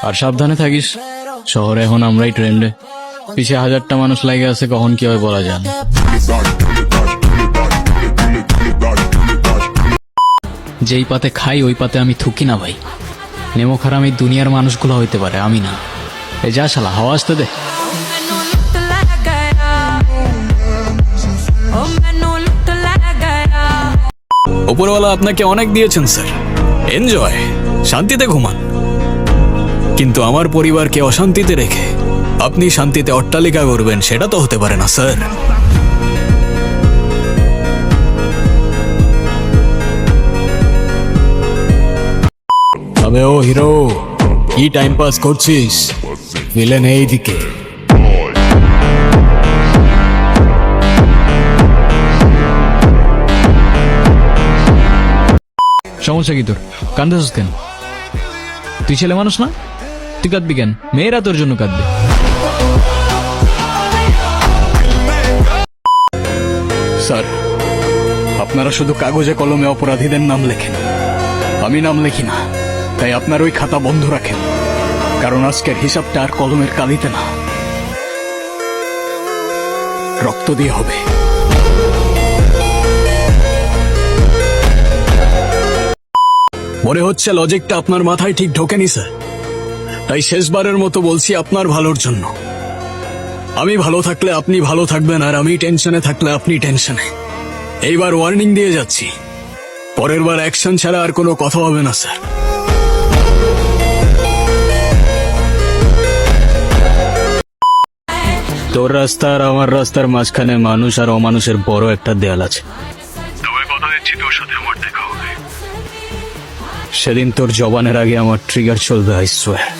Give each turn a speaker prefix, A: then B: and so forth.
A: আর সাবধানে থাকিস, শহরে এখন আমরাই ট্রেন্ডে, পিছে হাজারটা মানুষ লাগে আছে, কখন কি হয় বলা যায় না। যেই পাতে খাই ওই পাতে আমি থুকি না ভাই, নেমো খারাম এই দুনিয়ার মানুষগুলো হইতে পারে, আমি না। এই যা শালা, হাওয়া আসতে দে।
B: উপরওয়ালা আপনাকে অনেক দিয়েছেন স্যার, এনজয়, শান্তিতে ঘুমান। কিন্তু আমার পরিবারকে অশান্তিতে রেখে আপনি শান্তিতে অট্টালিকা করবেন, সেটা তো হতে পারে না স্যার। তবে ও হিরো, কি টাইম পাস করছিস? ভিলেন এইদিকে।
A: সমস্যা কি তোর? কান্দাছিস কেন? তুই ছেলে মানুষ না? তুই কাঁদবি কেন? মেয়েরা তোর জন্য কাঁদবে।
B: স্যার, আপনারা শুধু কাগজে কলমে অপরাধীদের নাম লেখেন, আমি নাম লিখি না। তাই আপনার ওই খাতা বন্ধ রাখেন, কারণ আজকের হিসাবটা আর কলমের কালিতে না, রক্ত দিয়ে হবে। মনে হচ্ছে লজিকটা আপনার মাথায় ঠিক ঢোকেনি স্যার, তাই শেষবারের মতো বলছি আপনার ভালোর জন্য। আমি ভালো থাকলে আপনি ভালো থাকবেন, আর আমি টেনশনে থাকলে আপনি টেনশনে। এইবার ওয়ার্নিং দিয়ে যাচ্ছি, পরের বার অ্যাকশন ছাড়া আর কোনো কথা হবে না স্যার।
A: তোর রাস্তা আর আমার রাস্তার মাঝখানে মানুষ আর অমানুষের বড় একটা দেয়াল আছে।
B: তবে কথা দিচ্ছি, তোর সাথে আমার দেখা হবে।
A: সেদিন তোর জবানের আগে আমার ট্রিগার চলবে, আই সোয়ার।